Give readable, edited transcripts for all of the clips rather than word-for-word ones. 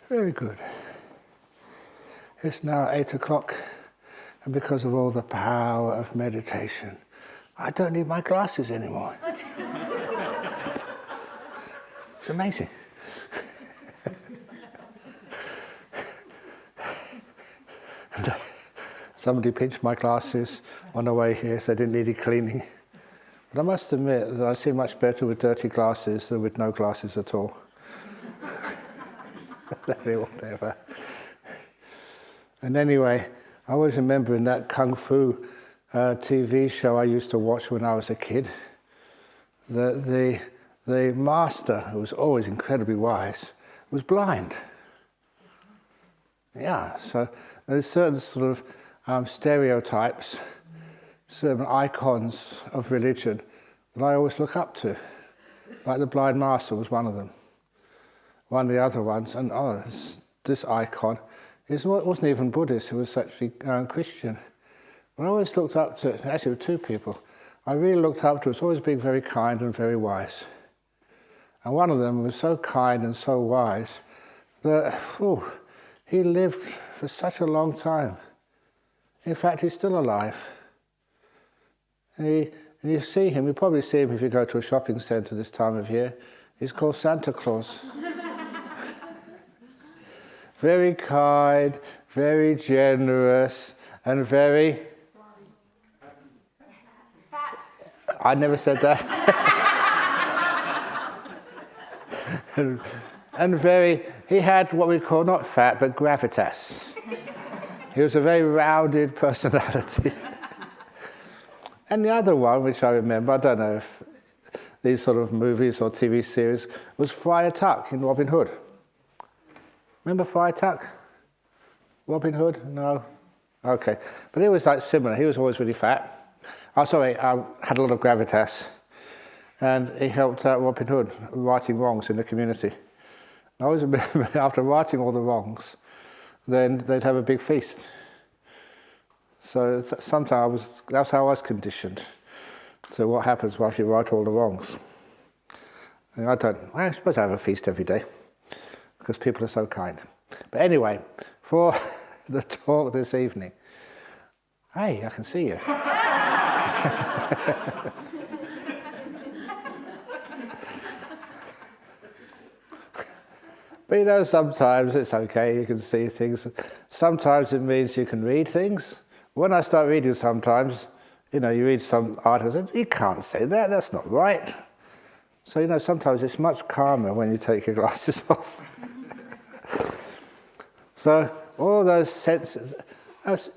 Very good. It's now 8 o'clock, and because of all the power of meditation, I don't need my glasses anymore. It's amazing. Somebody pinched my glasses on the way here, so they didn't need any cleaning. But I must admit that I see much better with dirty glasses than with no glasses at all. Whatever. And anyway, I always remember in that Kung Fu TV show I used to watch when I was a kid, the master, who was always incredibly wise, was blind. Yeah, so there's certain sort of stereotypes, certain icons of religion that I always look up to. Like the blind master was one of them. One of the other ones, and this icon wasn't even Buddhist, it was actually Christian. But I always looked up to, actually with two people, I really looked up to, was always being very kind and very wise. And one of them was so kind and so wise that, he lived for such a long time. In fact, he's still alive. And you see him, you probably see him if you go to a shopping centre this time of year. He's called Santa Claus. Very kind, very generous, and very... Fat. I never said that. and very... He had what we call, not fat, but gravitas. He was a very rounded personality. And the other one, which I remember, I don't know if these sort of movies or TV series, was Friar Tuck in Robin Hood. Remember Friar Tuck? Robin Hood? No? Okay. But he was like similar. He was always really fat. Had a lot of gravitas. And he helped out Robin Hood righting wrongs in the community. I always remember after righting all the wrongs, then they'd have a big feast. So sometimes that's how I was conditioned. So what happens once you right all the wrongs? And I'm supposed to have a feast every day because people are so kind. But anyway, for the talk this evening, hey, I can see you. But sometimes it's okay, you can see things. Sometimes it means you can read things. When I start reading sometimes, you read some articles, and you can't say that, that's not right. So, sometimes it's much calmer when you take your glasses off. So, all those senses, this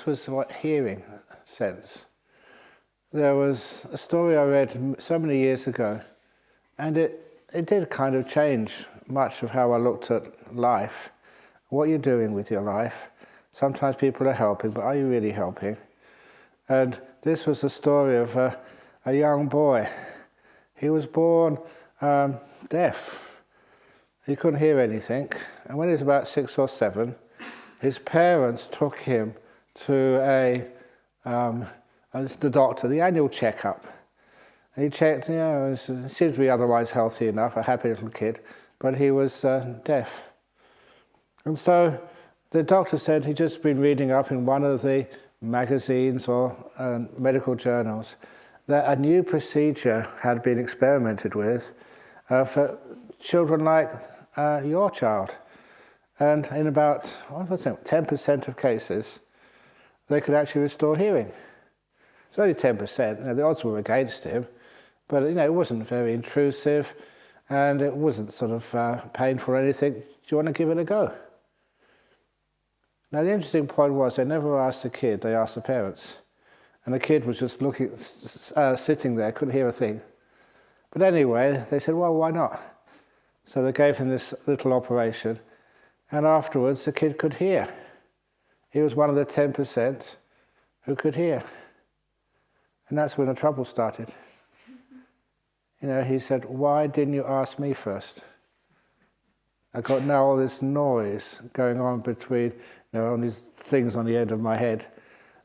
was hearing sense. There was a story I read so many years ago, and it did kind of change much of how I looked at life, what you're doing with your life. Sometimes people are helping, but are you really helping? And this was the story of a young boy. He was born deaf. He couldn't hear anything. And when he was about 6 or 7, his parents took him to the doctor, the annual checkup. And he checked, he seemed to be otherwise healthy enough, a happy little kid, but he was deaf. And so the doctor said he'd just been reading up in one of the magazines or medical journals that a new procedure had been experimented with for children like your child. And in about 10% of cases, they could actually restore hearing. It's only 10%. The odds were against him, but it wasn't very intrusive, and it wasn't sort of painful or anything. Do you want to give it a go? Now the interesting point was they never asked the kid; they asked the parents, and the kid was just sitting there, couldn't hear a thing. But anyway, they said, "Well, why not?" So they gave him this little operation, and afterwards the kid could hear. He was one of the 10% who could hear. And that's when the trouble started. He said, "Why didn't you ask me first? I got now all this noise going on between, all these things on the end of my head.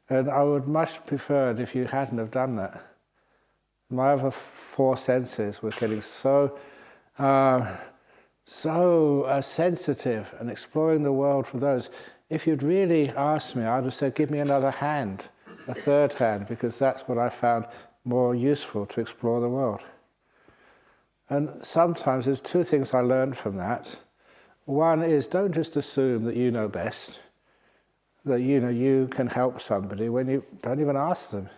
And I would much prefer it if you hadn't have done that. My other 4 senses were getting so so sensitive and exploring the world for those. If you'd really asked me, I'd have said, give me another hand, a third hand, because that's what I found more useful to explore the world. And sometimes there's two things I learned from that. One is, don't just assume that you know best, that you can help somebody when you don't even ask them.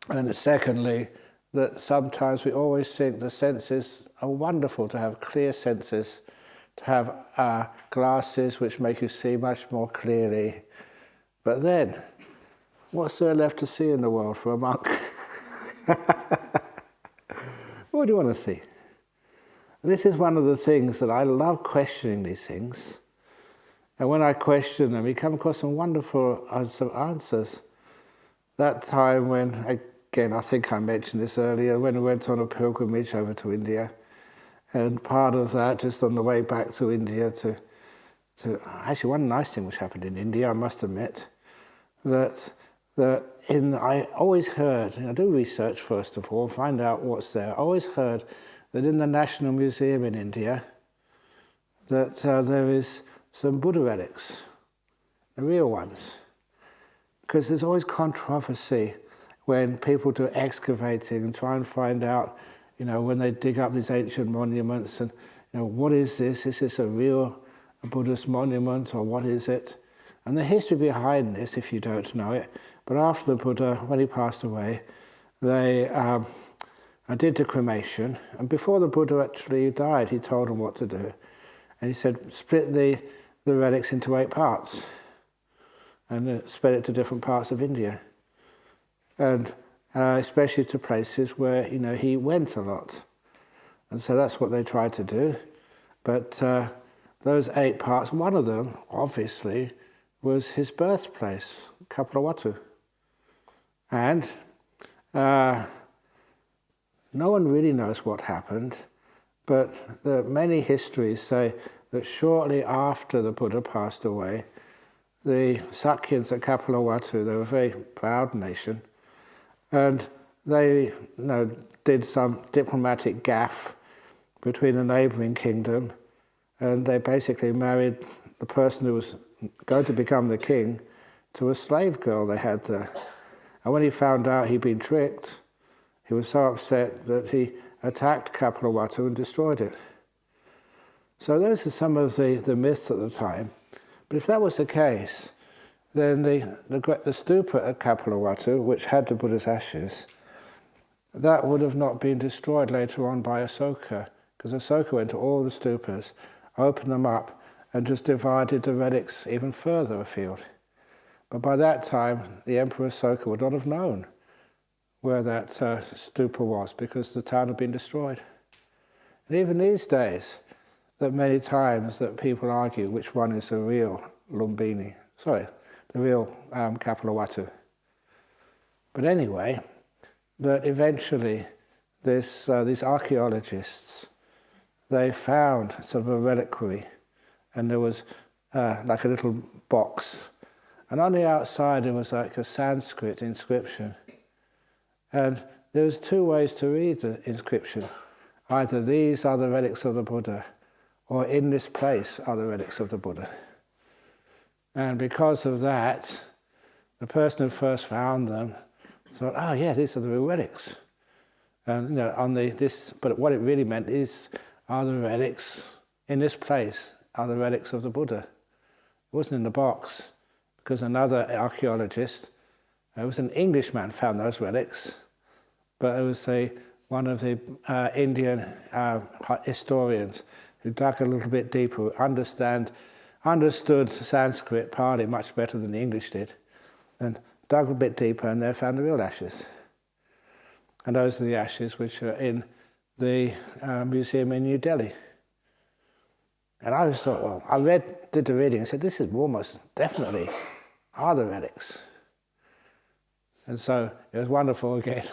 And secondly, that sometimes we always think the senses are wonderful, to have clear senses, to have glasses which make you see much more clearly. But then, what's there left to see in the world for a monk? What do you want to see? This is one of the things that I love, questioning these things. And when I question them, we come across some wonderful answers. That time when, again, I think I mentioned this earlier, when we went on a pilgrimage over to India, and part of that, just on the way back to India, to actually one nice thing which happened in India, I must admit, that I always heard, I do research first of all, find out what's there. I always heard that in the National Museum in India, that there is some Buddha relics, the real ones. Because there's always controversy when people do excavating and try and find out, when they dig up these ancient monuments and, what is this? Is this a real Buddhist monument, or what is it? And the history behind this, if you don't know it, but after the Buddha, when he passed away, they did the cremation, and before the Buddha actually died, he told them what to do. And he said, split the relics into 8 parts, and spread it to different parts of India. And especially to places where, he went a lot. And so that's what they tried to do. But those 8 parts, one of them, obviously, was his birthplace, Kapilavatthu. And no one really knows what happened, but many histories say that shortly after the Buddha passed away, the Sakyans at Kapilavatthu, they were a very proud nation, and they did some diplomatic gaffe between a neighbouring kingdom, and they basically married the person who was going to become the king to a slave girl they had there. And when he found out he'd been tricked, he was so upset that he attacked Kapilavatthu and destroyed it. So those are some of the myths at the time. But if that was the case, then the stupa at Kapilavatthu, which had the Buddha's ashes, that would have not been destroyed later on by Asoka, because Asoka went to all the stupas, opened them up, and just divided the relics even further afield. But by that time, the Emperor Asoka would not have known where that stupa was, because the town had been destroyed. And even these days, that many times that people argue which one is the real Lumbini, the real Kapilavatthu. But anyway, that eventually these archaeologists, they found sort of a reliquary, and there was like a little box, and on the outside there was like a Sanskrit inscription, and there was 2 ways to read the inscription: either these are the relics of the Buddha, or in this place are the relics of the Buddha. And because of that, the person who first found them thought, oh yeah, these are the real relics. And but what it really meant is, are the relics in this place, are the relics of the Buddha. It wasn't in the box, because another archaeologist, it was an Englishman, found those relics, but it was one of the Indian historians who dug a little bit deeper, understood Sanskrit partly much better than the English did, and dug a bit deeper, and they found the real ashes. And those are the ashes which are in the museum in New Delhi. And I just thought, well, I did the reading and said, this is almost definitely are the relics. And so it was wonderful again.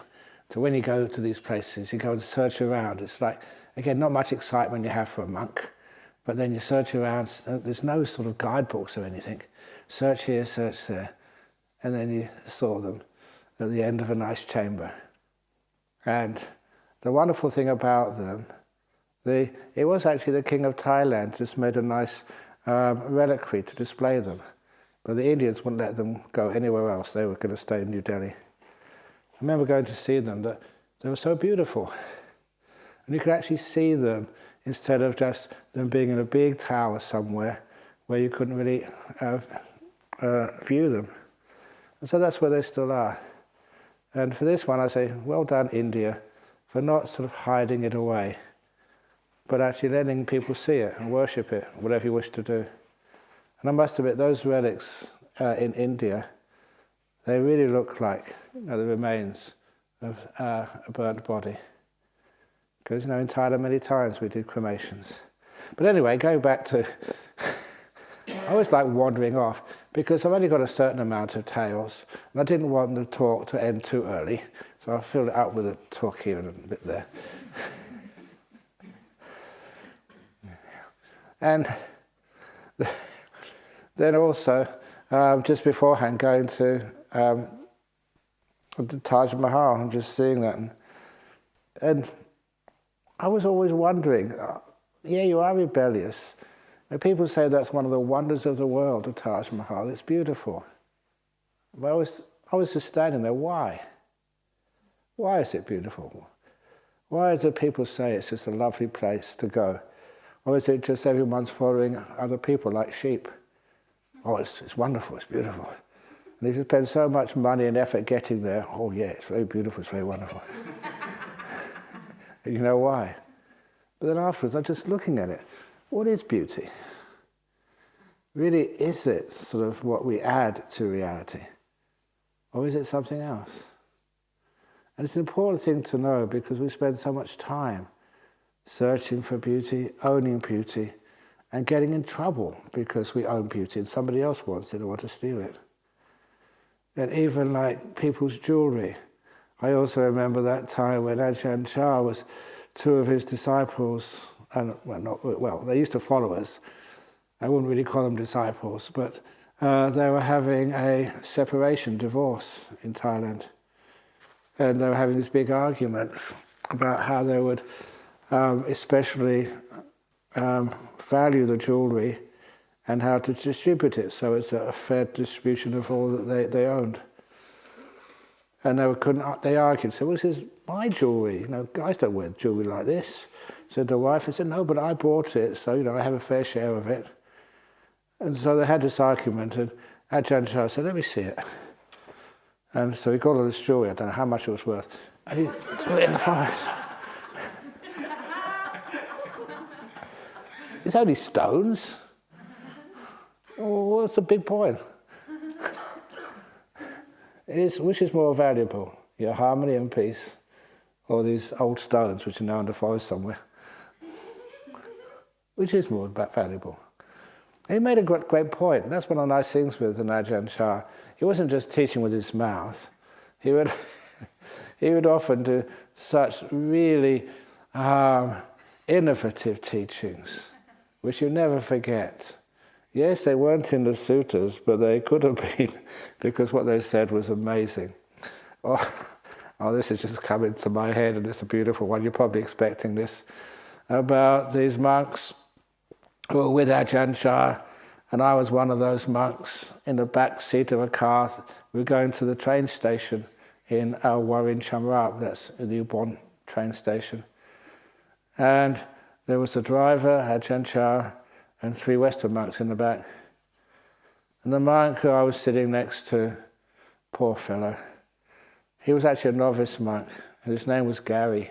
So when you go to these places, you go and search around. It's like, again, not much excitement you have for a monk, but then you search around. There's no sort of guidebooks or anything. Search here, search there. And then you saw them at the end of a nice chamber. And the wonderful thing about them It was actually the king of Thailand just made a nice reliquary to display them. But the Indians wouldn't let them go anywhere else. They were going to stay in New Delhi. I remember going to see them. They were so beautiful. And you could actually see them instead of just them being in a big tower somewhere where you couldn't really view them. And so that's where they still are. And for this one, I say, well done, India, for not sort of hiding it away, but actually letting people see it and worship it, whatever you wish to do. And I must admit, those relics in India, they really look like the remains of a burnt body. Because, in Thailand many times we do cremations. But anyway, going back to, I always like wandering off, because I've only got a certain amount of tales, and I didn't want the talk to end too early, so I'll fill it out with a talk here and a bit there. And then also, just beforehand, going to the Taj Mahal and just seeing that. And I was always wondering, you are rebellious. And people say that's one of the wonders of the world, the Taj Mahal. It's beautiful. But I was just standing there. Why? Why is it beautiful? Why do people say it's just a lovely place to go? Or is it just everyone's following other people like sheep? Oh, it's wonderful, it's beautiful. And if you spend so much money and effort getting there, oh yeah, it's very beautiful, it's very wonderful. And you know why? But then afterwards, I'm just looking at it. What is beauty? Really, is it sort of what we add to reality? Or is it something else? And it's an important thing to know because we spend so much time searching for beauty, owning beauty, and getting in trouble because we own beauty and somebody else wants it or want to steal it. And even like people's jewelry. I also remember that time when Ajahn Brahm was two of his disciples, and they used to follow us. I wouldn't really call them disciples, but they were having a separation, divorce in Thailand. And they were having this big argument about how they would especially value the jewelry and how to distribute it so it's a fair distribution of all that they owned. And they argued, said, well, this is my jewelry. Guys don't wear jewelry like this. Said the wife, and said, no, but I bought it, so I have a fair share of it. And so they had this argument, and Ajahn Brahm said, let me see it. And so he got all this jewelry, I don't know how much it was worth, and he threw it in the fire. It's only stones. Oh, what's the big point? Which is more valuable, your harmony and peace, or these old stones which are now in the forest somewhere? Which is more valuable? He made a great point. That's one of the nice things with Ajahn Brahm. He wasn't just teaching with his mouth. He would often do such really innovative teachings, which you never forget. Yes, they weren't in the suttas, but they could have been, because what they said was amazing. Oh, this has just come into my head, and it's a beautiful one. You're probably expecting this. About these monks who were with Ajahn Brahm, and I was one of those monks in the back seat of a car. We were going to the train station in Warin Chamrap, that's the Ubon train station. And there was a driver, Ajahn Brahm, and 3 Western monks in the back. And the monk who I was sitting next to, poor fellow, he was actually a novice monk, and his name was Gary.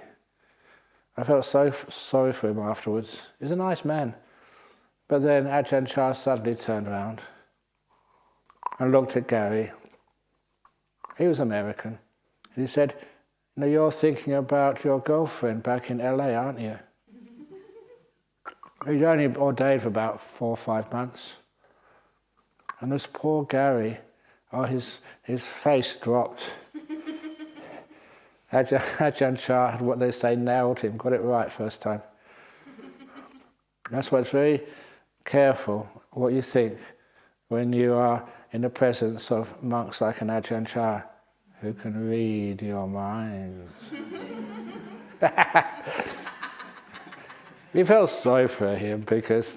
I felt so sorry for him afterwards. He was a nice man. But then Ajahn Brahm suddenly turned around and looked at Gary. He was American. And he said, you're thinking about your girlfriend back in LA, aren't you? He'd only ordained for about 4 or 5 months. And this poor Gary, his face dropped. Ajahn Brahm had what they say nailed him, got it right first time. That's why it's very careful what you think when you are in the presence of monks like an Ajahn Brahm who can read your minds. We felt sorry for him because,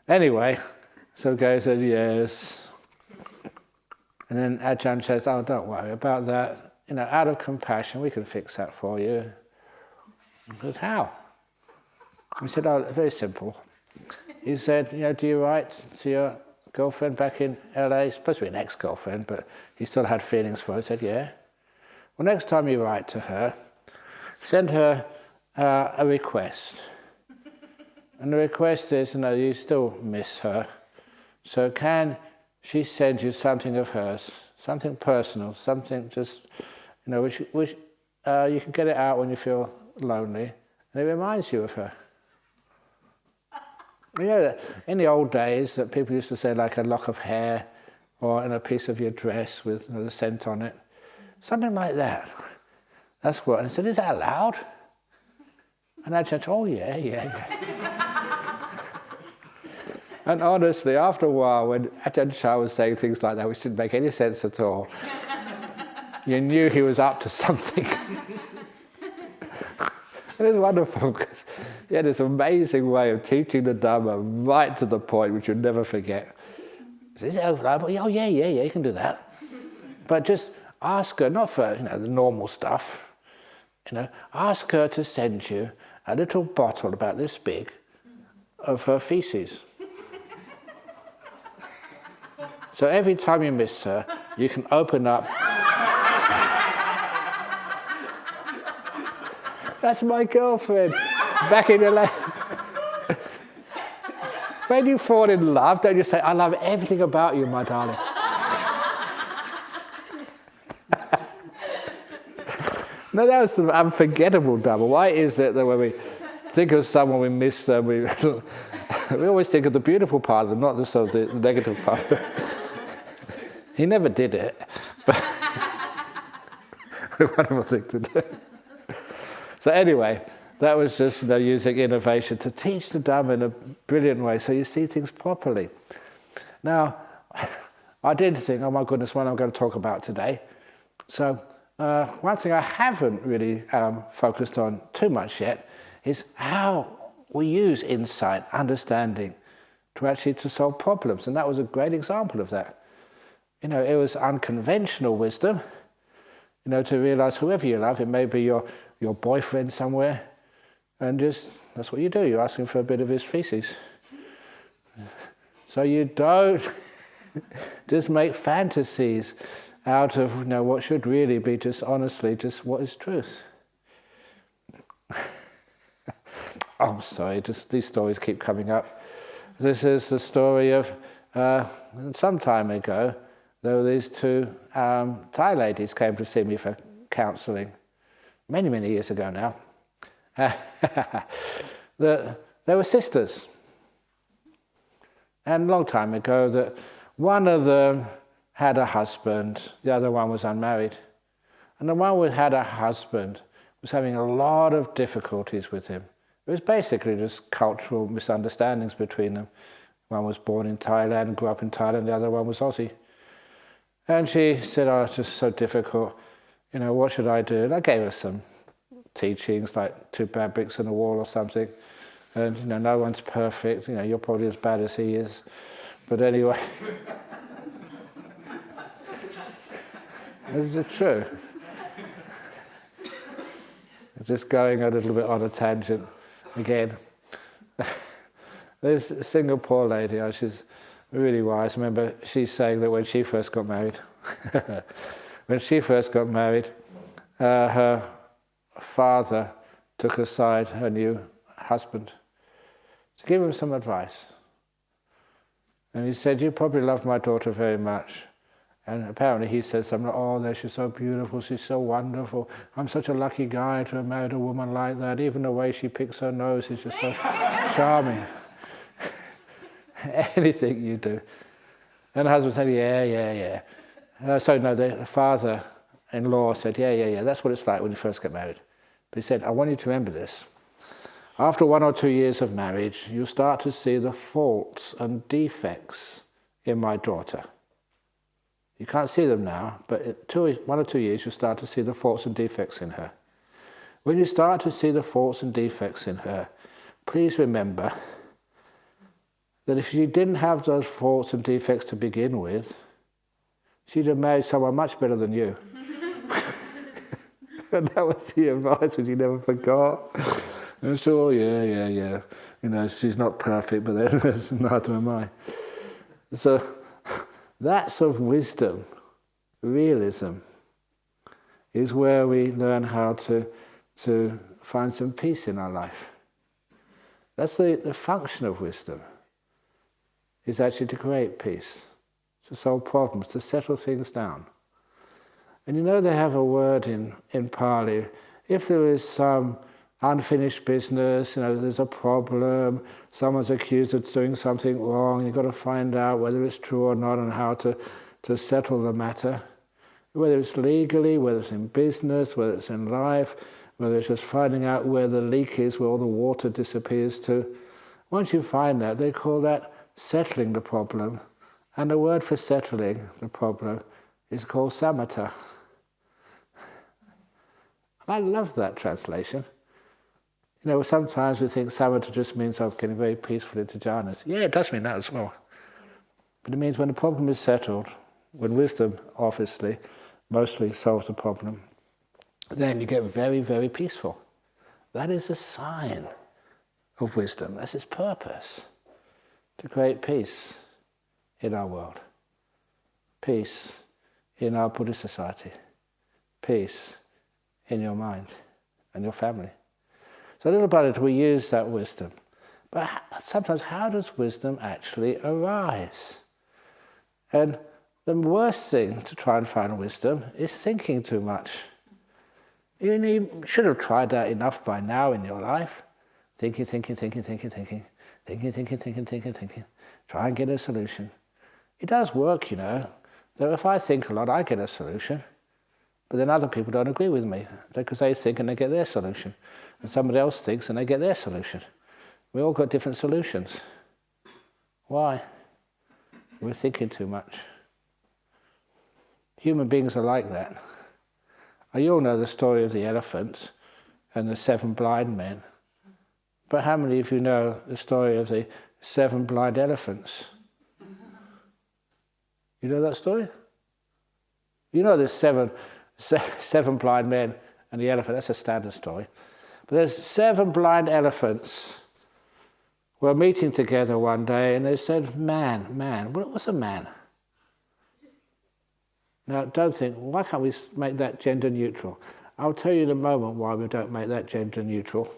anyway, so Gary said yes. And then Ajahn says, oh, don't worry about that. Out of compassion, we can fix that for you. I said, how? He said, oh, very simple. He said, do you write to your girlfriend back in LA? It's supposed to be an ex-girlfriend, but he still had feelings for her. He said, yeah. Well, next time you write to her, send her a request. And the request is, you still miss her. So can she send you something of hers, something personal, something just, which you can get it out when you feel lonely, and it reminds you of her. In the old days that people used to say like a lock of hair or in a piece of your dress with the scent on it. Something like that. That's what. And I said, is that allowed? And I said, oh yeah. And honestly, after a while, when Ajahn Chah was saying things like that, which didn't make any sense at all, you knew he was up to something. It was wonderful because he had this amazing way of teaching the Dhamma right to the point, which you'll never forget. Is it allowed? Oh yeah, you can do that. But just ask her, not for the normal stuff, ask her to send you a little bottle about this big of her feces. So every time you miss her, you can open up. That's my girlfriend, back in LA. When you fall in love, don't you say, I love everything about you, my darling. No, that was the unforgettable Dhamma. Why is it that when we think of someone, we miss them, we always think of the beautiful part of them, not just of the negative part. He never did it, but a wonderful thing to do. So anyway, that was just using innovation to teach the Dhamma in a brilliant way so you see things properly. Now, I did think, oh my goodness, what I'm going to talk about today. So one thing I haven't really focused on too much yet is how we use insight, understanding, to solve problems. And that was a great example of that. It was unconventional wisdom, to realize whoever you love, it may be your boyfriend somewhere, and just, that's what you do, you ask him for a bit of his feces. So you don't just make fantasies out of what should really be just honestly just what is truth. I'm sorry, just these stories keep coming up. This is the story of some time ago, there were these two Thai ladies came to see me for counselling. Many years ago now. They were sisters. And a long time ago, that one of them had a husband, the other one was unmarried. And the one who had a husband was having a lot of difficulties with him. It was basically just cultural misunderstandings between them. One was born in Thailand, grew up in Thailand, the other one was Aussie. And she said, oh, it's just so difficult. What should I do? And I gave her some teachings, like 2 bad bricks on the wall or something. And, no one's perfect. You're probably as bad as he is. But anyway. It's true. Just going a little bit on a tangent again. This Singapore lady, she's really wise. Remember, she's saying that when she first got married, her father took aside her new husband to give him some advice. And he said, you probably love my daughter very much. And apparently he said something, oh, she's so beautiful, she's so wonderful. I'm such a lucky guy to have married a woman like that. Even the way she picks her nose is just so charming. Anything you do. And the husband said, yeah. The father-in-law said, yeah, that's what it's like when you first get married. But he said, I want you to remember this. After 1 or 2 years of marriage, you start to see the faults and defects in my daughter. You can't see them now, but in 1 or 2 years, you start to see the faults and defects in her. When you start to see the faults and defects in her, please remember that if she didn't have those faults and defects to begin with, she'd have married someone much better than you. And that was the advice which he never forgot. And so, yeah. She's not perfect, but then neither am I. So that's of wisdom, realism, is where we learn how to find some peace in our life. That's the function of wisdom, is actually to create peace, to solve problems, to settle things down. And they have a word in Pali, if there is some unfinished business, there's a problem, someone's accused of doing something wrong, you've got to find out whether it's true or not and how to settle the matter. Whether it's legally, whether it's in business, whether it's in life, whether it's just finding out where the leak is, where all the water disappears to. Once you find that, they call that settling the problem. And the word for settling the problem is called samatha. I love that translation. Sometimes we think samatha just means getting very peaceful into jhanas. Yeah, it does mean that as well. But it means when the problem is settled, when wisdom, obviously, mostly solves the problem, then you get very, very peaceful. That is a sign of wisdom. That's its purpose, to create peace in our world, peace in our Buddhist society, peace in your mind and your family. So little by little we use that wisdom. But sometimes how does wisdom actually arise? And the worst thing to try and find wisdom is thinking too much. You should have tried that enough by now in your life. Thinking. Try and get a solution. It does work, that if I think a lot, I get a solution. But then other people don't agree with me because they think and they get their solution. And somebody else thinks and they get their solution. We all got different solutions. Why? We're thinking too much. Human beings are like that. You all know the story of the elephant and the 7 blind men. But how many of you know the story of the 7 blind elephants? You know that story? You know there's seven blind men and the elephant. That's a standard story. But there's 7 blind elephants were meeting together one day and they said, man. What's a man? Now, don't think, why can't we make that gender neutral? I'll tell you in a moment why we don't make that gender neutral.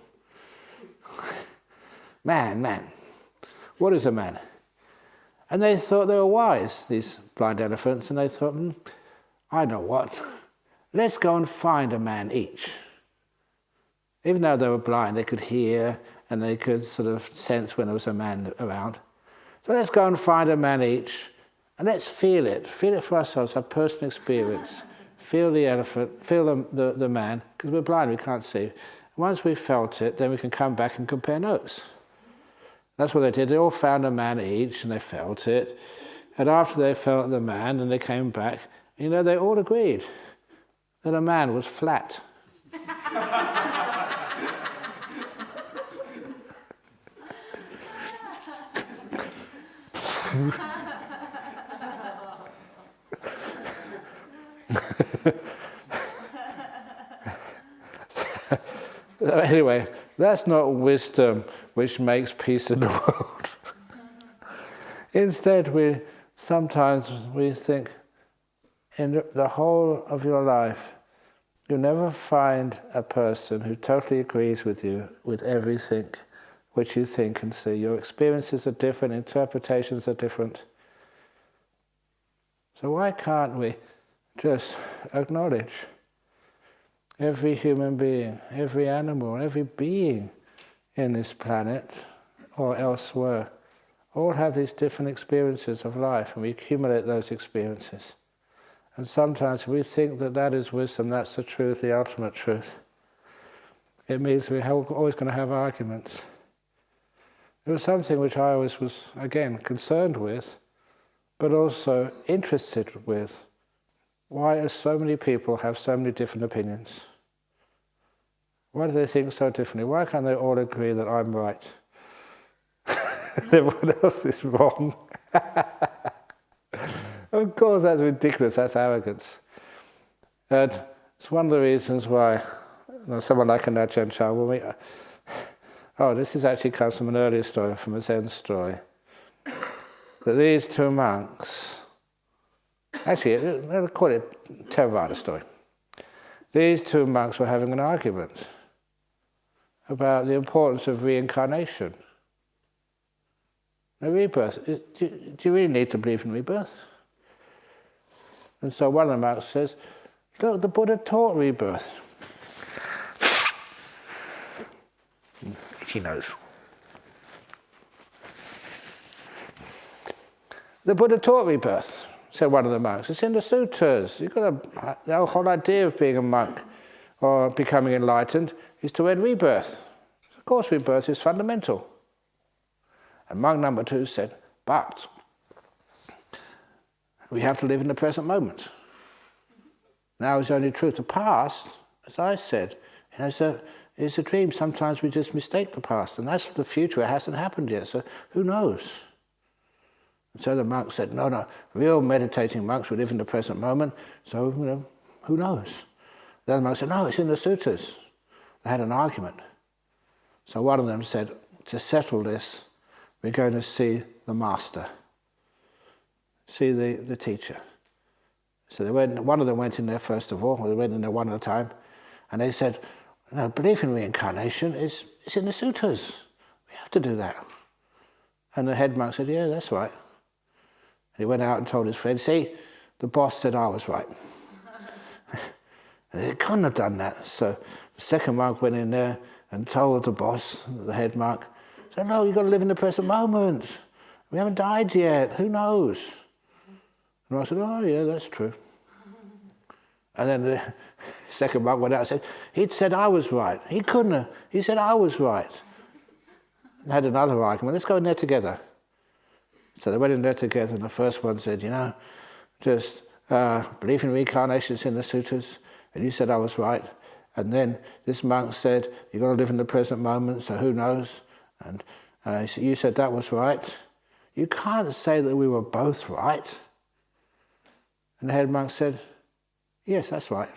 Man. What is a man? And they thought they were wise, these blind elephants, and they thought, I know what. Let's go and find a man each. Even though they were blind, they could hear and they could sort of sense when there was a man around. So let's go and find a man each. And let's feel it for ourselves, our personal experience. Feel the elephant, feel the man, because we're blind, we can't see. Once we've felt it, then we can come back and compare notes. That's what they did. They all found a man each, and they felt it. And after they felt the man, and they came back, they all agreed that a man was flat. Anyway, that's not wisdom which makes peace in the world. Instead, sometimes we think in the whole of your life, you'll never find a person who totally agrees with you with everything which you think and see. Your experiences are different, interpretations are different. So why can't we just acknowledge every human being, every animal, every being in this planet or elsewhere, all have these different experiences of life, and we accumulate those experiences. And sometimes we think that is wisdom, that's the truth, the ultimate truth. It means we're always going to have arguments. It was something which I always was, again, concerned with, but also interested with. Why do so many people have so many different opinions? Why do they think so differently? Why can't they all agree that I'm right? Everyone else is wrong. Of course, that's ridiculous. That's arrogance. And it's one of the reasons why someone like an Ajahn Brahm, this is actually comes from an earlier story, from a Zen story, that these two monks, actually, they'll call it Theravada story. These two monks were having an argument about the importance of reincarnation. Now, rebirth, do you really need to believe in rebirth? And so one of the monks says, look, the Buddha taught rebirth. She knows. The Buddha taught rebirth, said one of the monks. It's in the sutras. You've got the whole idea of being a monk or becoming enlightened is to end rebirth. Of course, rebirth is fundamental. And monk number 2 said, but we have to live in the present moment. Now is the only truth. The past, as I said, it's a dream. Sometimes we just mistake the past, and that's the future. It hasn't happened yet, so who knows? And so the monk said, no, real meditating monks will live in the present moment, so, who knows? The other monk said, no, it's in the sutras. They had an argument. So one of them said, to settle this, we're going to see the master, see the teacher. So one of them went in there first of all, or they went in there one at a time, and they said, no, belief in reincarnation is in the sutras. We have to do that. And the head monk said, yeah, that's right. And he went out and told his friend, see, the boss said I was right. And he couldn't have done that. So the second monk went in there and told the boss, the head monk, said, no, you've got to live in the present moment. We haven't died yet. Who knows? And I said, oh, yeah, that's true. And then the second monk went out and said, he'd said I was right. He couldn't have. He said I was right. And had another argument. Let's go in there together. So they went in there together, and the first one said, just belief in reincarnation is in the sutras, and you said I was right. And then this monk said, you've got to live in the present moment, so who knows? And you said that was right. You can't say that we were both right. And the head monk said, yes, that's right.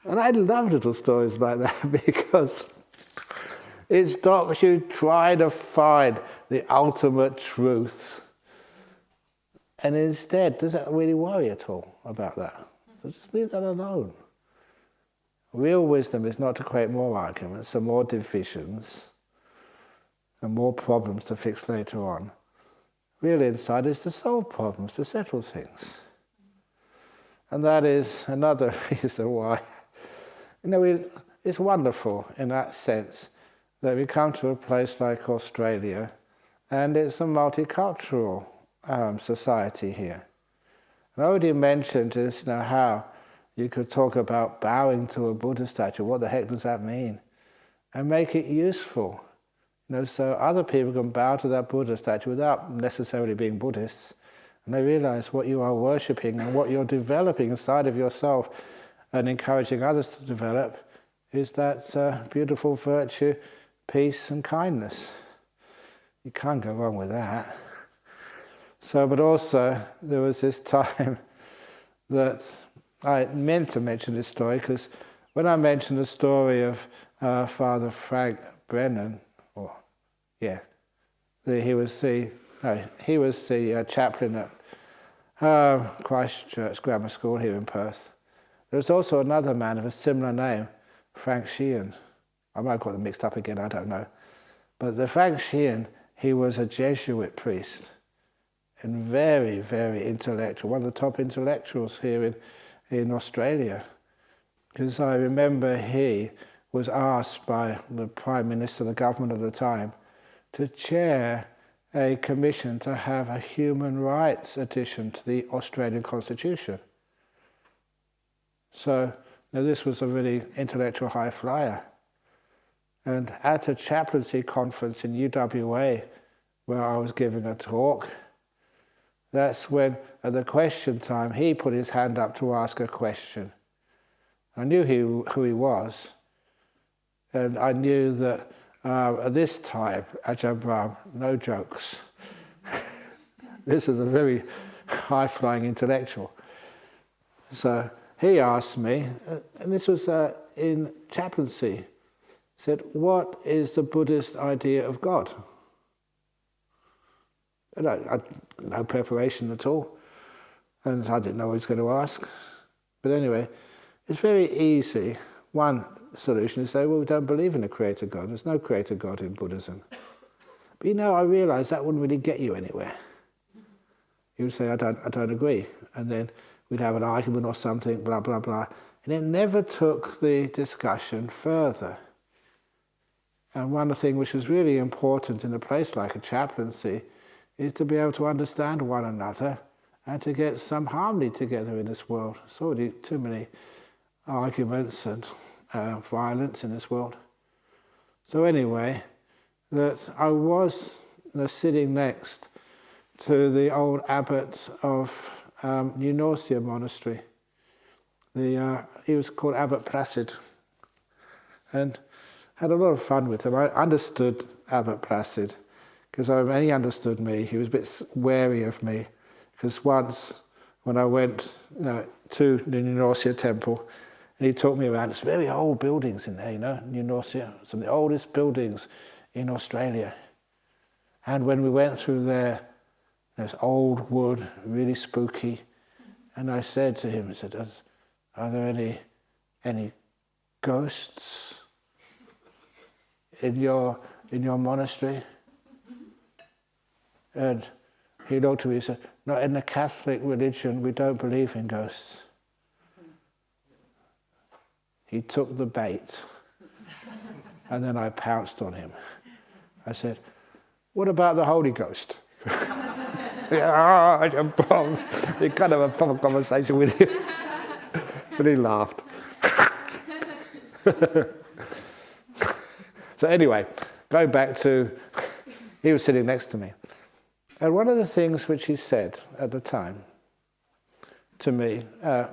And I love little stories like that because it stops you trying to find the ultimate truth. And instead, does that really worry at all about that? So just leave that alone. Real wisdom is not to create more arguments and more divisions and more problems to fix later on. Real insight is to solve problems, to settle things. And that is another reason why, it's wonderful in that sense that we come to a place like Australia and it's a multicultural society here. And I already mentioned this, how you could talk about bowing to a Buddha statue. What the heck does that mean? And make it useful. So other people can bow to that Buddha statue without necessarily being Buddhists. And they realize what you are worshipping and what you're developing inside of yourself and encouraging others to develop is that beautiful virtue, peace and kindness. You can't go wrong with that. So, but also, there was this time that I meant to mention this story because when I mentioned the story of Father Frank Brennan, he was the chaplain at Christchurch Grammar School here in Perth. There was also another man of a similar name, Frank Sheehan. I might have got them mixed up again, I don't know. But the Frank Sheehan, he was a Jesuit priest and very, very intellectual, one of the top intellectuals here in Australia. Because I remember he was asked by the Prime Minister, the government of the time, to chair a commission to have a human rights addition to the Australian Constitution. So this was a really intellectual high flyer. And at a chaplaincy conference in UWA, where I was giving a talk, That's when, at the question time, he put his hand up to ask a question. I knew who he was, and I knew that at this time, Ajahn Brahm, no jokes. This is a very high-flying intellectual. So he asked me, and this was in chaplaincy, said, what is the Buddhist idea of God? And I had no preparation at all, and I didn't know what he was going to ask. But anyway, it's very easy. One solution is to say, well, we don't believe in a creator God. There's no creator God in Buddhism. But I realised that wouldn't really get you anywhere. You would say, I don't agree. And then we'd have an argument or something, blah, blah, blah. And it never took the discussion further. And one thing which is really important in a place like a chaplaincy is to be able to understand one another and to get some harmony together in this world. There's already too many arguments and violence in this world. So anyway, that I was sitting next to the old abbot of New Norcia Monastery. He was called Abbot Placid, and had a lot of fun with him. I understood Abbot Placid, because when he understood me, he was a bit wary of me, because once when I went to the New Norcia temple, and he took me around, it's very old buildings in there, New Norcia, some of the oldest buildings in Australia. And when we went through there, there's old wood, really spooky. And I said to him, are there any ghosts in your monastery? And he looked at me and said, no, in the Catholic religion, we don't believe in ghosts. He took the bait. And then I pounced on him. I said, what about the Holy Ghost? He kind of a proper conversation with him. But he laughed. So anyway, going back to, he was sitting next to me. And one of the things which he said at the time to me,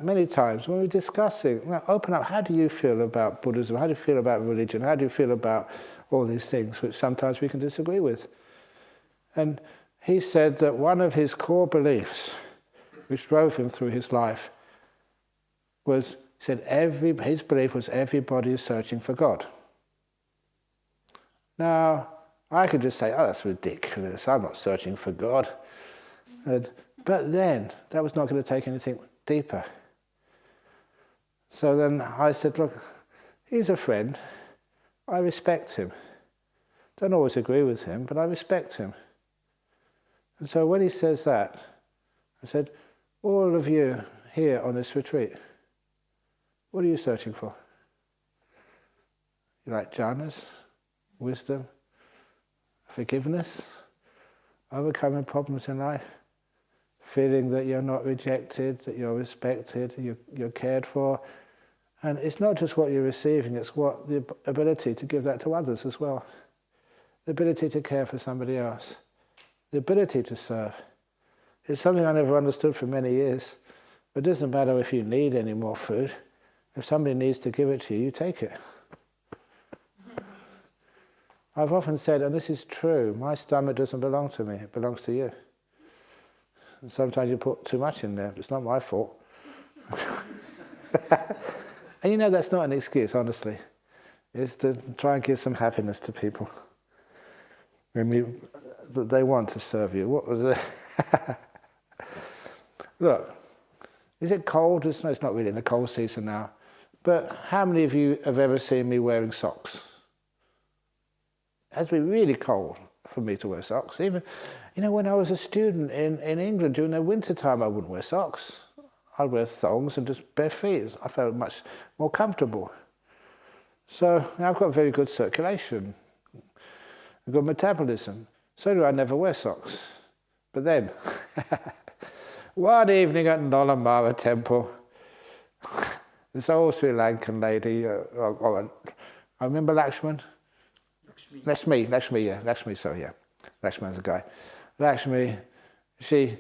many times when we were discussing, open up, how do you feel about Buddhism? How do you feel about religion? How do you feel about all these things which sometimes we can disagree with? And he said that one of his core beliefs, which drove him through his life, was, his belief was everybody is searching for God. Now, I could just say, oh, that's ridiculous, I'm not searching for God. But then, that was not going to take anything deeper. So then I said, look, he's a friend, I respect him. Don't always agree with him, but I respect him. And so when he says that, I said, all of you here on this retreat, what are you searching for? You like jhanas, wisdom, forgiveness, overcoming problems in life, feeling that you're not rejected, that you're respected, you're cared for. And it's not just what you're receiving, it's what the ability to give that to others as well. The ability to care for somebody else. The ability to serve. It's something I never understood for many years. But it doesn't matter if you need any more food. If somebody needs to give it to you, you take it. I've often said, and this is true, my stomach doesn't belong to me, it belongs to you. And sometimes you put too much in there, but it's not my fault. And that's not an excuse, honestly. It's to try and give some happiness to people. That they want to serve you. What was it? Look, is it cold? It's not really in the cold season now. But how many of you have ever seen me wearing socks? It has to be really cold for me to wear socks. Even, when I was a student in England during the winter time, I wouldn't wear socks. I'd wear thongs and just bare feet. I felt much more comfortable. So I've got very good circulation. I've got metabolism. So do I never wear socks. But then, one evening at Nolamara Temple, this old Sri Lankan lady, I remember Lakshman? Lakshmi, Lakshman's a guy. Lakshmi, she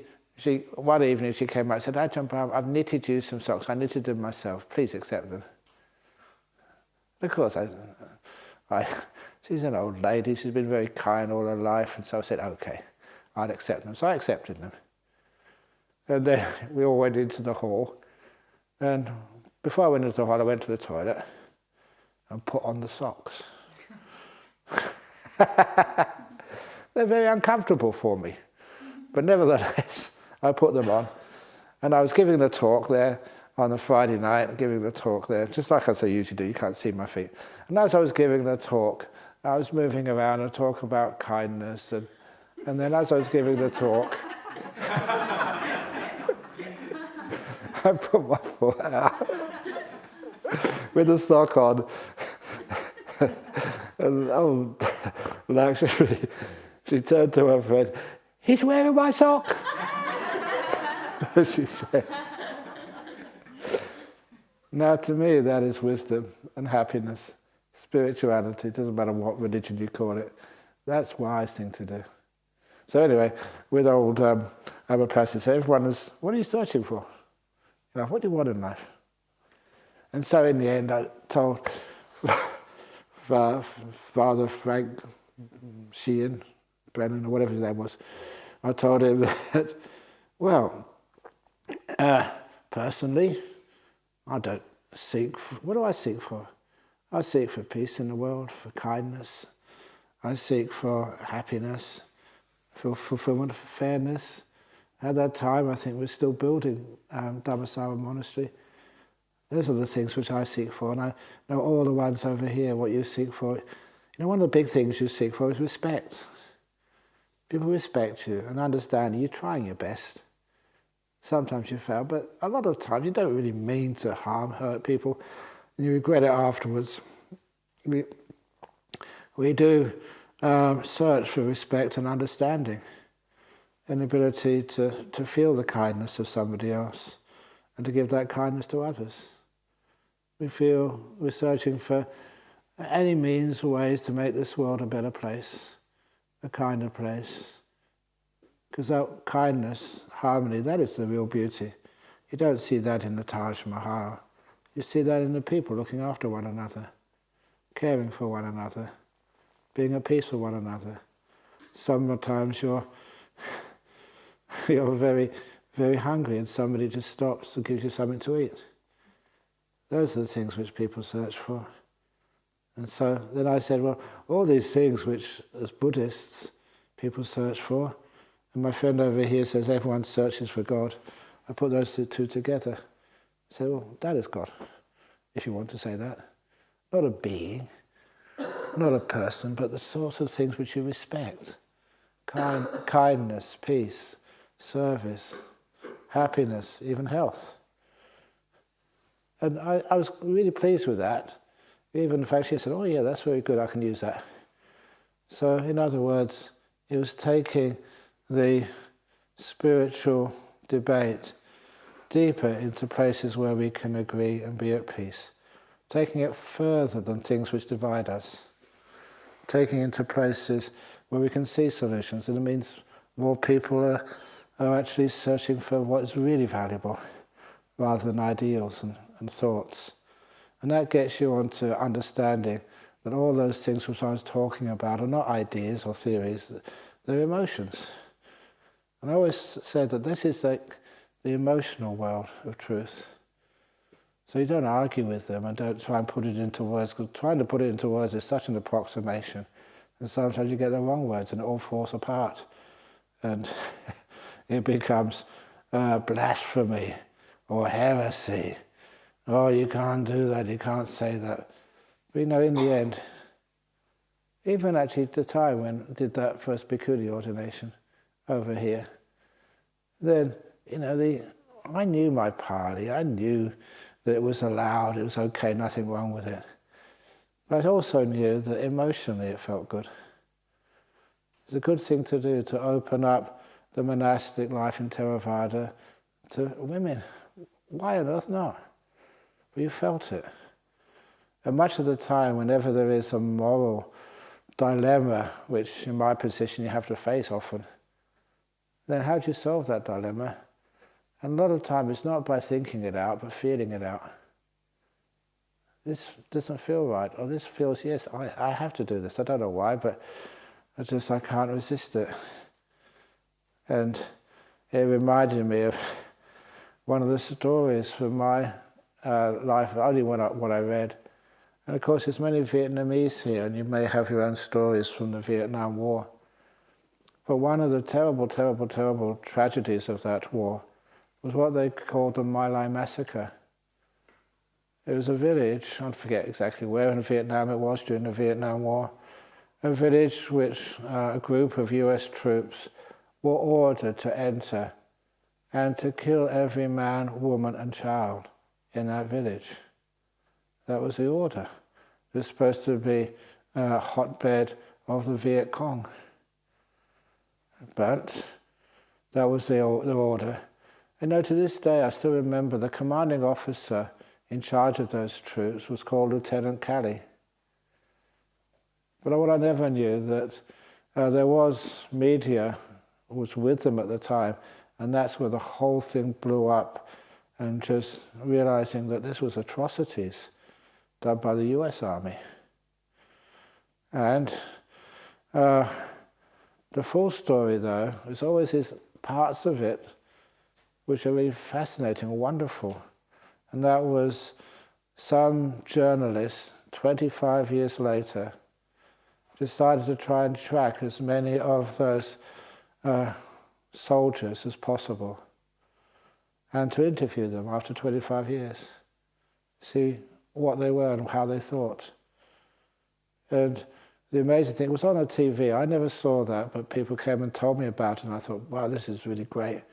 one evening she came out and said, Ajahn Brahm, I've knitted you some socks. I knitted them myself. Please accept them. Of course, she's an old lady. She's been very kind all her life. And so I said, okay, I'll accept them. So I accepted them. And then we all went into the hall. And before I went into the hall, I went to the toilet and put on the socks. They're very uncomfortable for me. But nevertheless, I put them on. And I was giving the talk there on the Friday night, giving the talk there, just like as I usually do. You can't see my feet. And as I was giving the talk, I was moving around and talking about kindness. And then as I was giving the talk, I put my foot out with the sock on. And Lakshmi, she turned to her friend, he's wearing my sock, she said. Now to me that is wisdom and happiness, spirituality, it doesn't matter what religion you call it. That's a wise thing to do. So anyway, with old Abhapasi, so everyone is, what are you searching for? You know, what do you want in life? And so in the end I told Father Frank Sheehan, Brennan, or whatever his name was, I told him that, well, personally, I don't seek, what do I seek for? I seek for peace in the world, for kindness. I seek for happiness, for fulfillment, for fairness. At that time, I think we're still building Dhammasara Monastery. Those are the things which I seek for, and I know all the ones over here, what you seek for. You know, one of the big things you seek for is respect. People respect you and understand you're trying your best. Sometimes you fail, but a lot of times you don't really mean to hurt people, and you regret it afterwards. We do search for respect and understanding, an ability to feel the kindness of somebody else and to give that kindness to others. We feel we're searching for any means or ways to make this world a better place, a kinder place. Because that kindness, harmony, that is the real beauty. You don't see that in the Taj Mahal. You see that in the people looking after one another, caring for one another, being at peace with one another. Sometimes you're very, very hungry and somebody just stops and gives you something to eat. Those are the things which people search for. And so then I said, well, all these things which, as Buddhists, people search for, and my friend over here says everyone searches for God. I put those two together. I said, well, that is God, if you want to say that. Not a being, not a person, but the sorts of things which you respect. Kindness, peace, service, happiness, even health. And I was really pleased with that. Even the fact she said, oh yeah, that's very good, I can use that. So in other words, it was taking the spiritual debate deeper into places where we can agree and be at peace. Taking it further than things which divide us. Taking it into places where we can see solutions. And it means more people are actually searching for what is really valuable rather than ideals and thoughts. And that gets you onto understanding that all those things which I was talking about are not ideas or theories, they're emotions. And I always said that this is like the emotional world of truth. So you don't argue with them and don't try and put it into words, because trying to put it into words is such an approximation. And sometimes you get the wrong words and it all falls apart. And it becomes blasphemy or heresy. Oh, you can't do that, you can't say that. But you know, in the end, even actually at the time when I did that first bhikkhuni ordination over here, then, you know, I knew my party, I knew that it was allowed, it was okay, nothing wrong with it. But I also knew that emotionally it felt good. It's a good thing to do, to open up the monastic life in Theravada to women. Why on earth not? Well, you felt it. And much of the time, whenever there is a moral dilemma, which in my position you have to face often, then how do you solve that dilemma? And a lot of time it's not by thinking it out, but feeling it out. This doesn't feel right, or this feels, yes, I have to do this. I don't know why, but I can't resist it. And it reminded me of one of the stories from my life, only what I read. And of course there's many Vietnamese here, and you may have your own stories from the Vietnam War. But one of the terrible, terrible, terrible tragedies of that war was what they called the My Lai massacre. It was a village, I forget exactly where in Vietnam it was during the Vietnam War, a village which a group of US troops were ordered to enter and to kill every man, woman and child in that village. That was the order. It was supposed to be a hotbed of the Viet Cong. But that was the order. And to this day I still remember the commanding officer in charge of those troops was called Lieutenant Calley. But what I never knew that there was media was with them at the time, and that's where the whole thing blew up, and just realizing that this was atrocities done by the US Army. And the full story, though, is always these parts of it which are really fascinating and wonderful. And that was some journalist, 25 years later, decided to try and track as many of those soldiers as possible and to interview them after 25 years, see what they were and how they thought. And the amazing thing, it was on a TV. I never saw that, but people came and told me about it, and I thought, wow, this is really great.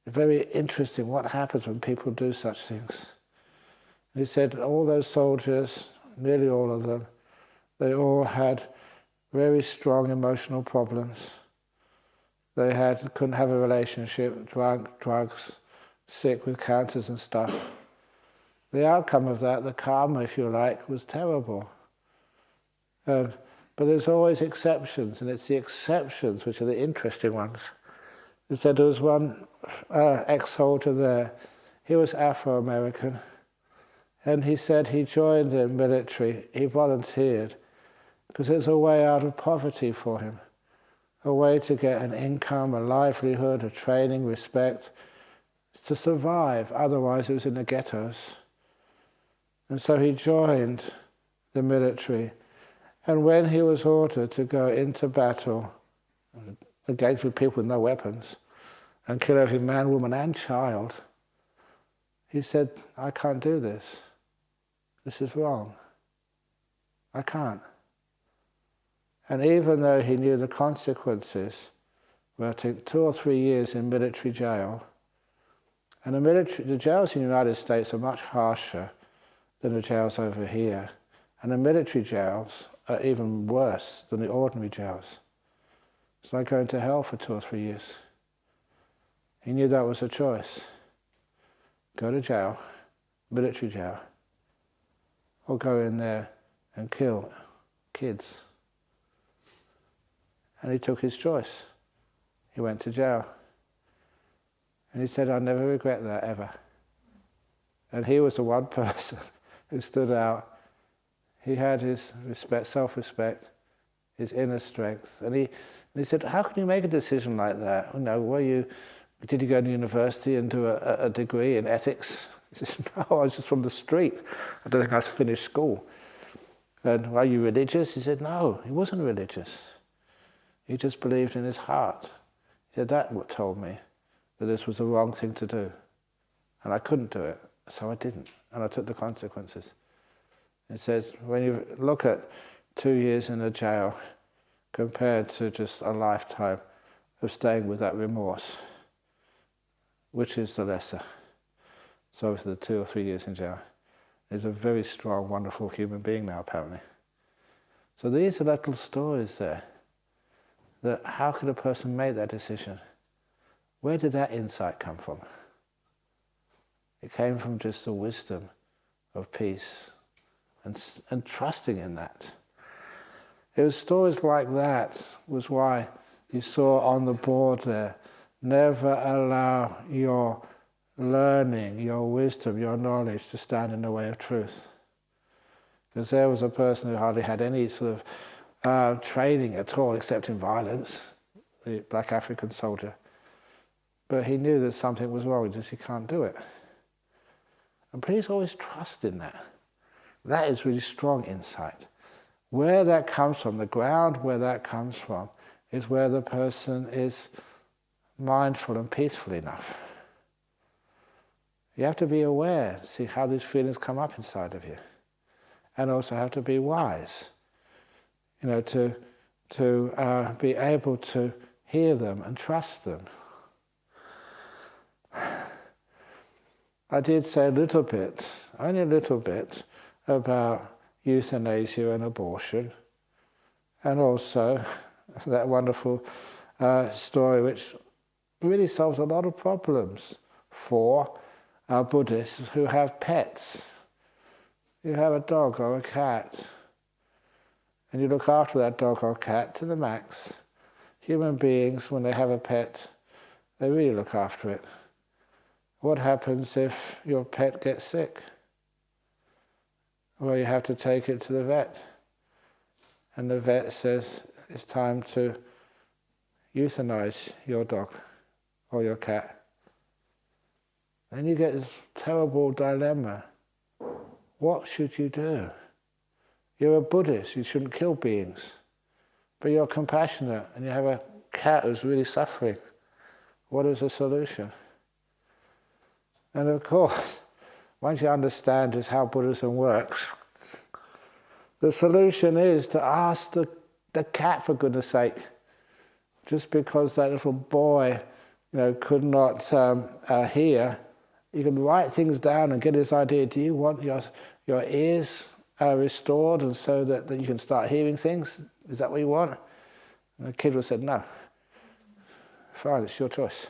Very interesting what happens when people do such things. And he said all those soldiers, nearly all of them, they all had very strong emotional problems. They couldn't have a relationship, drunk, drugs, sick with cancers and stuff. The outcome of that, the karma, if you like, was terrible. But there's always exceptions, and it's the exceptions which are the interesting ones. He said there was one ex-soldier there. He was Afro-American, and he said he joined the military, he volunteered, because it was a way out of poverty for him, a way to get an income, a livelihood, a training, respect, to survive. Otherwise it was in the ghettos. And so he joined the military, and when he was ordered to go into battle against people with no weapons and kill every man, woman and child, he said, I can't do this. This is wrong. I can't. And even though he knew the consequences, were I think 2 or 3 years in military jail, and the jails in the United States are much harsher than the jails over here, and the military jails are even worse than the ordinary jails. It's like going to hell for 2 or 3 years. He knew that was a choice. Go to jail, military jail, or go in there and kill kids. And he took his choice. He went to jail. And he said, I'll never regret that, ever. And he was the one person who stood out. He had his respect, self-respect, his inner strength. And he said, how can you make a decision like that? Did you go to university and do a degree in ethics? He said, no, I was just from the street. I don't think I finished school. And are you religious? He said, no, he wasn't religious. He just believed in his heart. He said, that what told me that this was the wrong thing to do. And I couldn't do it, so I didn't. And I took the consequences. It says, when you look at 2 years in a jail compared to just a lifetime of staying with that remorse, which is the lesser? So for the 2 or 3 years in jail. He's a very strong, wonderful human being now, apparently. So these are little stories there. That how could a person make that decision? Where did that insight come from? It came from just the wisdom of peace and trusting in that. It was stories like that was why You saw on the board there, never allow your learning, your wisdom, your knowledge to stand in the way of truth. Because there was a person who hardly had any sort of training at all except in violence, the black African soldier. But he knew that something was wrong, just he can't do it. And please always trust in that. That is really strong insight. Where that comes from, the ground where that comes from, is where the person is mindful and peaceful enough. You have to be aware, see how these feelings come up inside of you. And also have to be wise, to be able to hear them and trust them. I did say a little bit, only a little bit, about euthanasia and abortion, and also that wonderful story which really solves a lot of problems for Buddhists who have pets. You have a dog or a cat, and you look after that dog or cat to the max. Human beings, when they have a pet, they really look after it. What happens if your pet gets sick? Well, you have to take it to the vet. And the vet says, it's time to euthanize your dog or your cat. Then you get this terrible dilemma. What should you do? You're a Buddhist, you shouldn't kill beings. But you're compassionate and you have a cat who's really suffering. What is the solution? And of course, once you understand just how Buddhism works, the solution is to ask the cat, for goodness sake. Just because that little boy could not hear, you can write things down and get this idea. Do you want your ears restored and so that you can start hearing things? Is that what you want? And the kid would have said, no. Fine, it's your choice.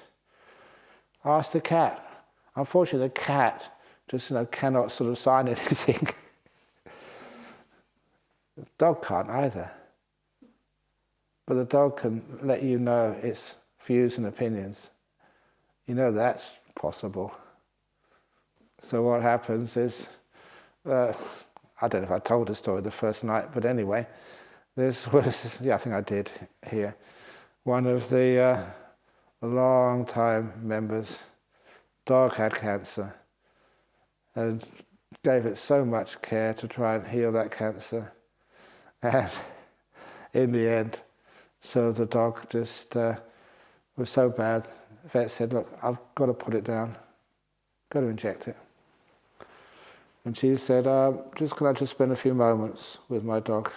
Ask the cat. Unfortunately, the cat just cannot sort of sign anything. The dog can't either. But the dog can let you know its views and opinions. That's possible. So what happens is, I don't know if I told the story the first night, but anyway, this was, I think I did here, one of the long-time members, dog had cancer, and gave it so much care to try and heal that cancer. And in the end, so the dog just was so bad, the vet said, look, I've got to put it down, got to inject it. And she said, can I just spend a few moments with my dog?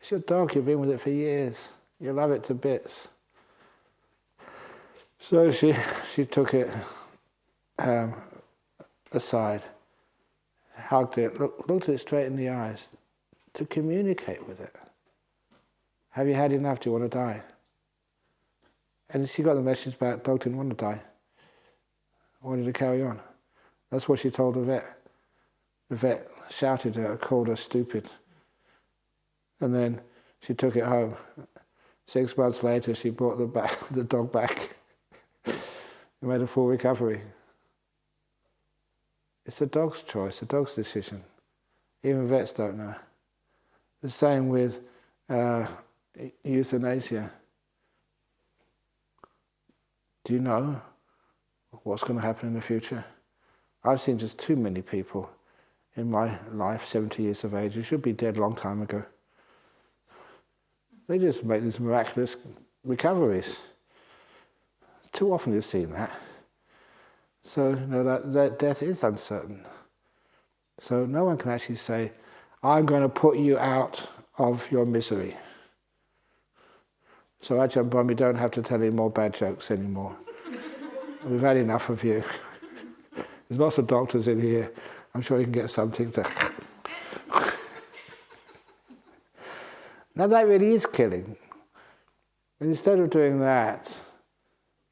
It's your dog, you've been with it for years. You love it to bits. So she took it aside, hugged it, looked at it straight in the eyes to communicate with it. Have you had enough? Do you want to die? And she got the message back, dog didn't want to die. Wanted to carry on. That's what she told the vet. The vet shouted at her, called her stupid. And then she took it home. 6 months later, she brought the dog back. and made a full recovery. It's the dog's choice, the dog's decision. Even vets don't know. The same with euthanasia. Do you know what's going to happen in the future? I've seen just too many people in my life, 70 years of age, who should be dead a long time ago. They just make these miraculous recoveries. Too often you've seen that. So that death is uncertain. So no one can actually say, I'm going to put you out of your misery. So Ajahn Brahm, you don't have to tell any more bad jokes anymore. We've had enough of you. There's lots of doctors in here. I'm sure you can get something to... Now that really is killing. And instead of doing that,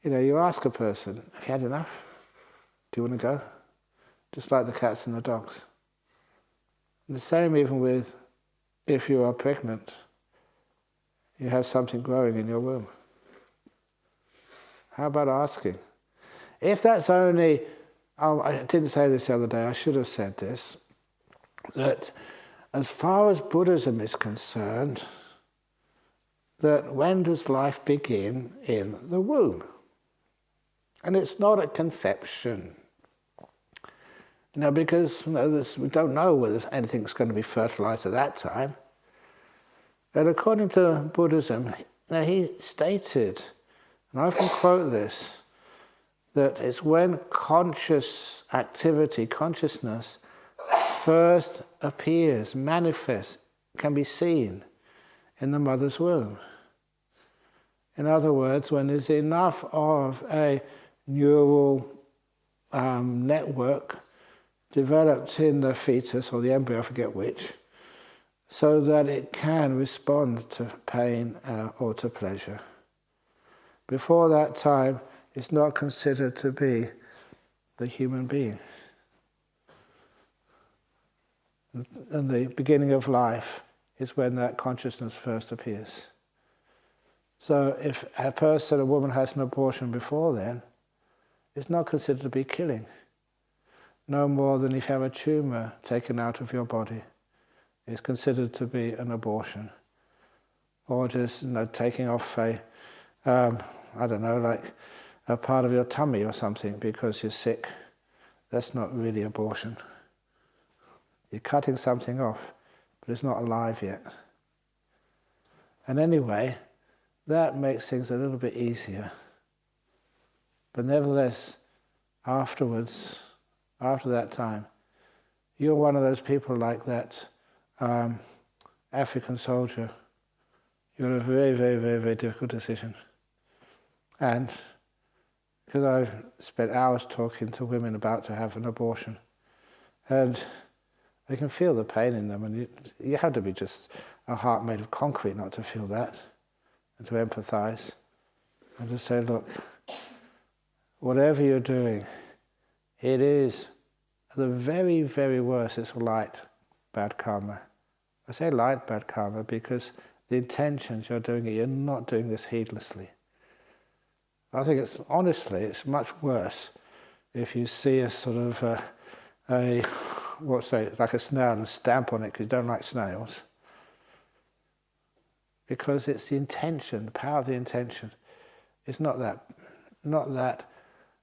you ask a person, have you had enough? Do you want to go? Just like the cats and the dogs. And the same even with if you are pregnant, you have something growing in your womb. How about asking? If that's only, I didn't say this the other day, I should have said this, that as far as Buddhism is concerned, that when does life begin? In the womb. And it's not at conception. Because we don't know whether anything's going to be fertilized at that time. And according to Buddhism, he stated, and I often quote this, that it's when conscious activity, consciousness, first appears, manifests, can be seen in the mother's womb. In other words, when there's enough of a neural network developed in the fetus or the embryo, I forget which, so that it can respond to pain or to pleasure. Before that time, it's not considered to be the human being. And the beginning of life is when that consciousness first appears. So if a woman has an abortion before then, it's not considered to be killing. No more than if you have a tumor taken out of your body. It's considered to be an abortion. Or just taking off a part of your tummy or something because you're sick. That's not really abortion. You're cutting something off, but it's not alive yet. And anyway, that makes things a little bit easier. But nevertheless, afterwards, after that time, you're one of those people like that African soldier. You're a very, very, very, very difficult decision. And because I've spent hours talking to women about to have an abortion, and I can feel the pain in them, and you have to be just a heart made of concrete not to feel that, and to empathize, and to say, look, whatever you're doing, it is, at the very, very worst, it's light bad karma. I say light bad karma because the intentions you're doing it, you're not doing this heedlessly. I think it's much worse if you see a sort of like a snail and stamp on it because you don't like snails. Because it's the intention, the power of the intention. It's not that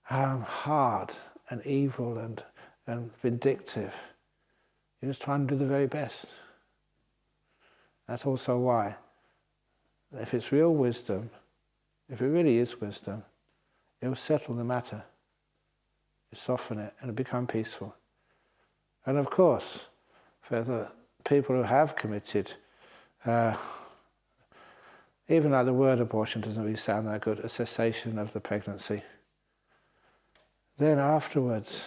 hard and evil and vindictive. You're just trying to do the very best. That's also why, if it's real wisdom, if it really is wisdom, it will settle the matter. You soften it and it become peaceful. And of course, for the people who have committed, even like the word abortion doesn't really sound that good, a cessation of the pregnancy. Then afterwards,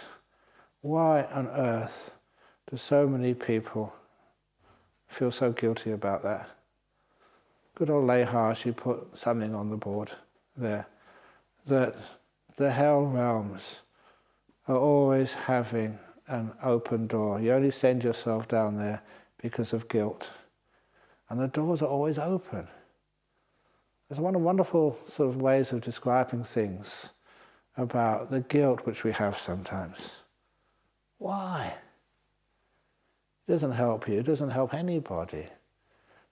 why on earth do so many people feel so guilty about that? Good old Leha, she put something on the board there, that the hell realms are always having an open door. You only send yourself down there because of guilt. And the doors are always open. There's one wonderful sort of ways of describing things about the guilt which we have sometimes. Why? It doesn't help you, it doesn't help anybody.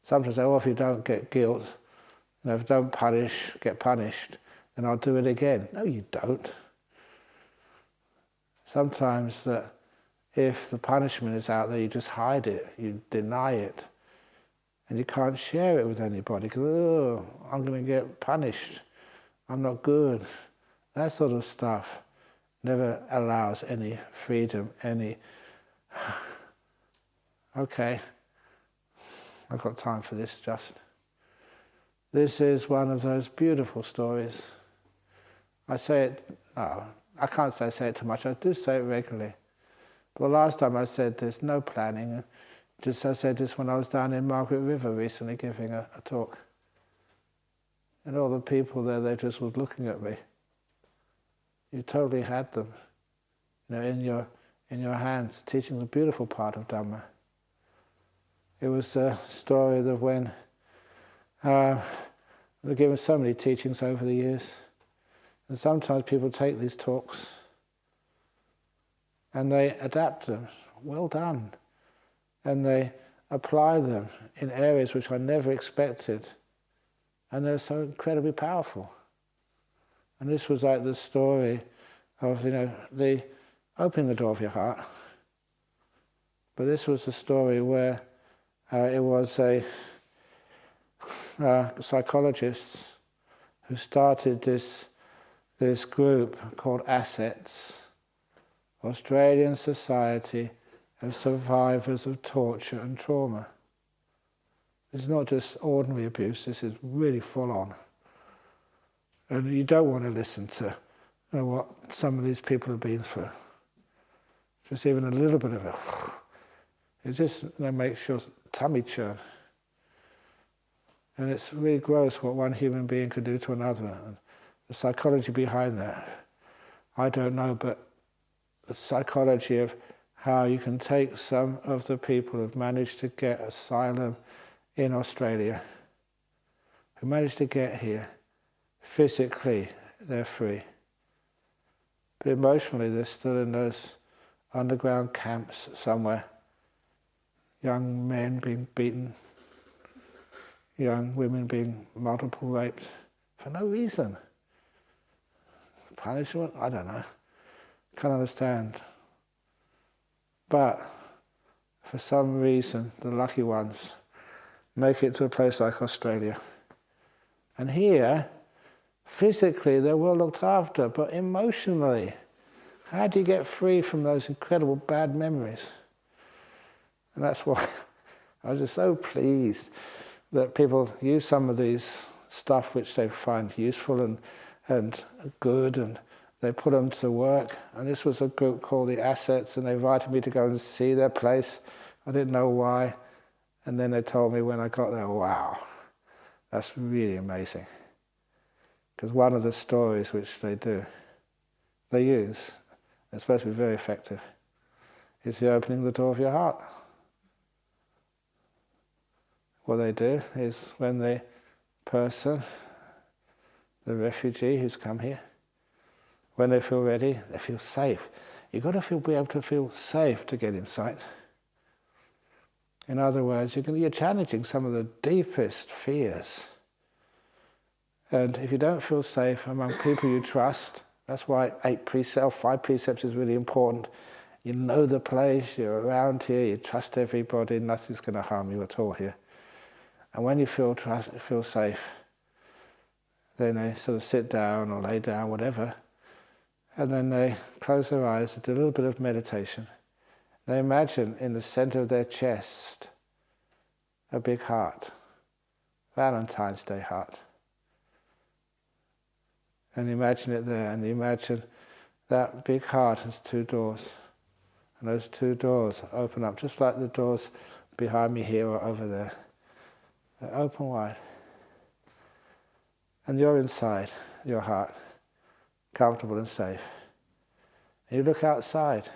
Sometimes say, if you don't get guilt, if you don't get punished, then I'll do it again. No, you don't. Sometimes that if the punishment is out there, you just hide it, you deny it, and you can't share it with anybody because, I'm going to get punished, I'm not good. That sort of stuff never allows any freedom, any, okay, I've got time for this just. This is one of those beautiful stories. I say it, I can't say it too much, I do say it regularly. But the last time I said this, no planning, I said this when I was down in Margaret River recently giving a talk. And all the people there, they just was looking at me. You totally had them, in your hands, teaching the beautiful part of Dhamma. It was a story of when we've given so many teachings over the years, And sometimes people take these talks and they adapt them. Well done. And they apply them in areas which I never expected. And they're so incredibly powerful. And this was like the story of, the opening the door of your heart. But this was the story where it was a psychologist who started this group called Assets, Australian Society of Survivors of Torture and Trauma. It's not just ordinary abuse, this is really full on. And you don't want to listen to what some of these people have been through. Just even a little bit of it just makes your tummy churn. And it's really gross what one human being could do to another. And the psychology behind that, I don't know, but the psychology of how you can take some of the people who've managed to get asylum in Australia, who managed to get here, physically they're free. But emotionally they're still in those underground camps somewhere. Young men being beaten, young women being multiple raped for no reason. Punishment? I don't know. Can't understand. But for some reason, the lucky ones make it to a place like Australia. And here, physically, they're well looked after, but emotionally, how do you get free from those incredible bad memories? And that's why I was just so pleased that people use some of these stuff which they find useful and good, and they put them to work. And this was a group called the Assets, and they invited me to go and see their place. I didn't know why. And then they told me when I got there, wow, that's really amazing. Because one of the stories which they use, it's supposed to be very effective, is the opening the door of your heart. What they do is when the person, the refugee who's come here, when they feel ready, they feel safe. You've got to be able to feel safe to get insight. In other words, you're challenging some of the deepest fears. And if you don't feel safe among people you trust, that's why 5 precepts is really important. You know the place, you're around here, you trust everybody, nothing's going to harm you at all here. And when you feel safe, then they sort of sit down or lay down, whatever, and then they close their eyes and do a little bit of meditation. They imagine in the center of their chest a big heart, Valentine's Day heart. And imagine it there, and imagine that big heart has 2 doors. And those 2 doors open up, just like the doors behind me here or over there. They're open wide. And you're inside your heart, comfortable and safe. And you look outside,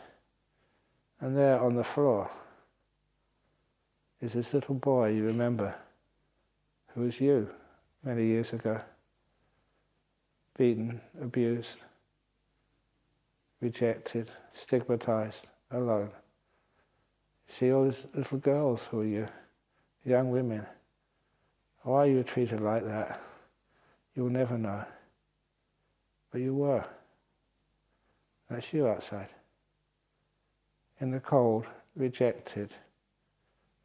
and there on the floor is this little boy you remember, who was you many years ago. Beaten, abused, rejected, stigmatized, alone. You see all these little girls who are you, young women. Why you were treated like that, you'll never know. But you were. That's you outside. In the cold, rejected,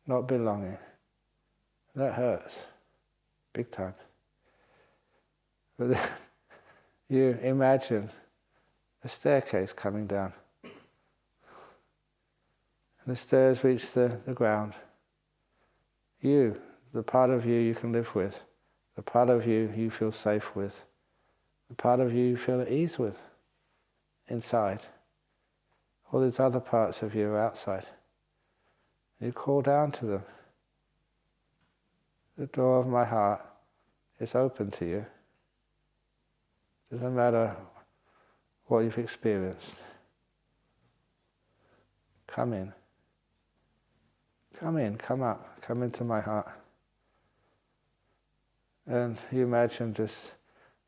not belonging. That hurts, big time. But then you imagine a staircase coming down. And the stairs reach the ground. You, the part of you can live with, the part of you feel safe with, the part of you feel at ease with, inside. All these other parts of you are outside. You call down to them. The door of my heart is open to you. Doesn't matter what you've experienced. Come in. Come in, come up, come into my heart. And you imagine just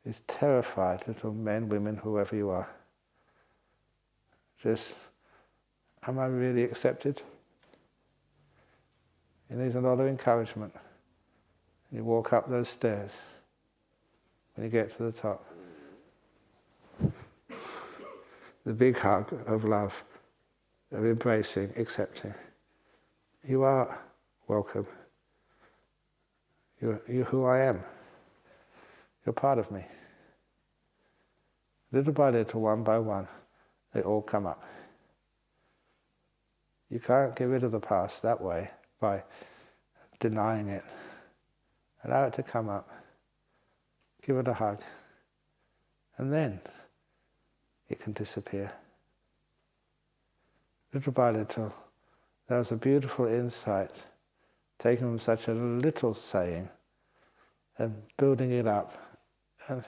these terrified little men, women, whoever you are. Just, am I really accepted? It needs a lot of encouragement. You walk up those stairs, when you get to the top. The big hug of love, of embracing, accepting. You are welcome. You're who I am. You're part of me. Little by little, one by one, they all come up. You can't get rid of the past that way, by denying it. Allow it to come up. Give it a hug. And then it can disappear. Little by little, there was a beautiful insight taken from such a little saying and building it up. And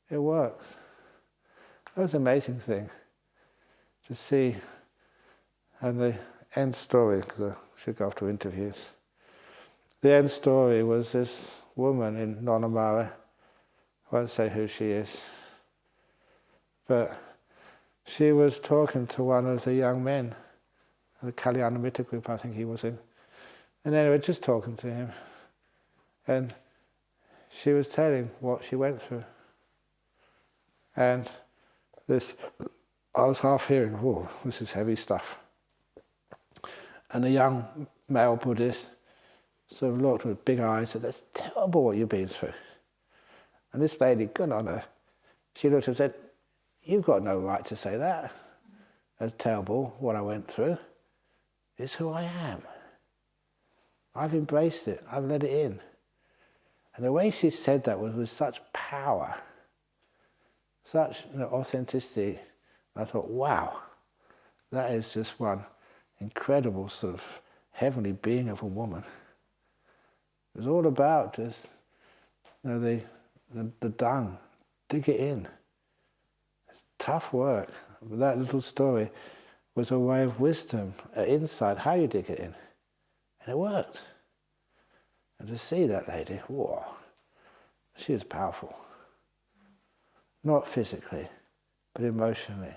it works. That was an amazing thing to see. And the end story, because I should go off to interviews. The end story was this woman in Nonamara. I won't say who she is. But she was talking to one of the young men, the Kalyanamitta group I think he was in. And anyway, just talking to him. And she was telling what she went through. And this, I was half hearing, whoa, this is heavy stuff. And the young male Buddhist sort of looked with big eyes and said, that's terrible what you've been through. And this lady, good on her, she looked and said, you've got no right to say that. That's terrible, what I went through. It's who I am. I've embraced it, I've let it in. And the way she said that was with such power, such authenticity. I thought, wow, that is just one incredible sort of heavenly being of a woman. It was all about just the dung, dig it in. It's tough work. But that little story was a way of wisdom, an insight, how you dig it in. And it worked. And to see that lady, whoa, she was powerful. Not physically, but emotionally.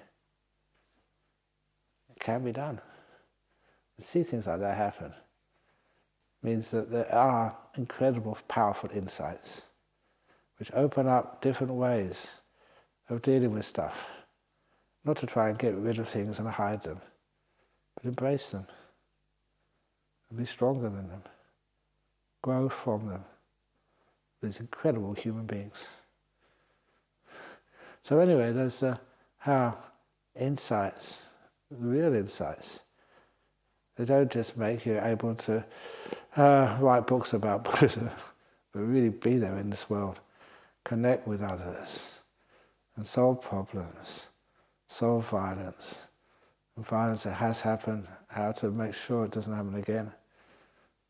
It can be done. To see things like that happen means that there are incredible, powerful insights which open up different ways of dealing with stuff. Not to try and get rid of things and hide them, but embrace them and be stronger than them. Grow from them. These incredible human beings. So anyway, there's how insights, real insights, they don't just make you able to write books about Buddhism, but really be there in this world, connect with others, and solve problems, solve violence, and violence that has happened, how to make sure it doesn't happen again.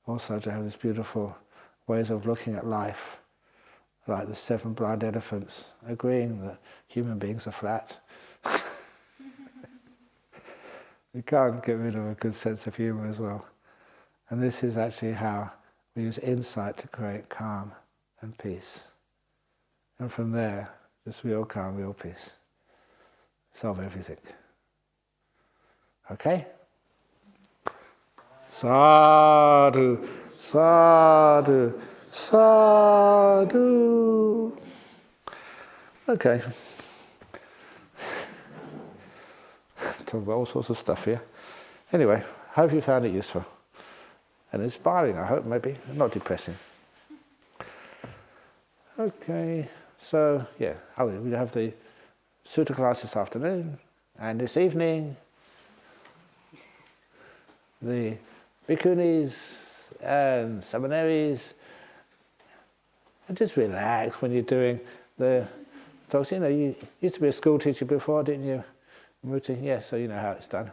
Also to have these beautiful ways of looking at life, like the 7 blind elephants, agreeing that human beings are flat. You can't get rid of a good sense of humour as well. And this is actually how we use insight to create calm and peace. And from there, just real calm, real peace. Solve everything. Okay? Sadhu, sadhu, sadhu. Okay. Talk about all sorts of stuff here. Anyway, hope you found it useful. And inspiring, I hope, maybe. Not depressing. Okay, so, yeah. We have the Sutta class this afternoon. And this evening, the bhikkhunis and samaneris, and just relax when you're doing the talks. You know, you used to be a school teacher before, didn't you? Muti? Yes, so you know how it's done.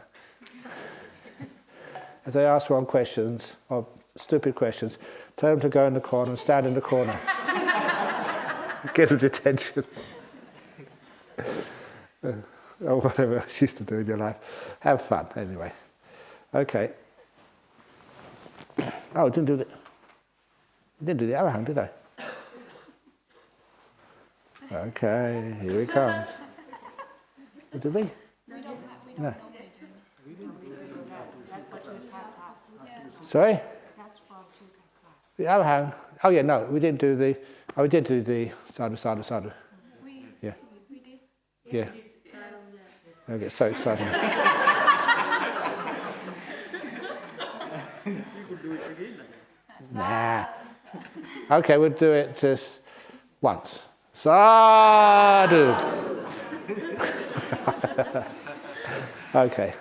If they ask wrong questions, or stupid questions, tell them to go in the corner and stand in the corner. Get them detention. Or whatever else you used to do in your life. Have fun, anyway. Okay. Oh, didn't do the Arahant, did I? Okay, here he comes. Did we? No. Sorry? The other hand. Oh yeah, no, we didn't do the. Oh, we did do the sadhu, sadhu, sadhu. Yeah. Yeah. I get so excited. Nah. Okay, we'll do it just once. Sadhu. Okay.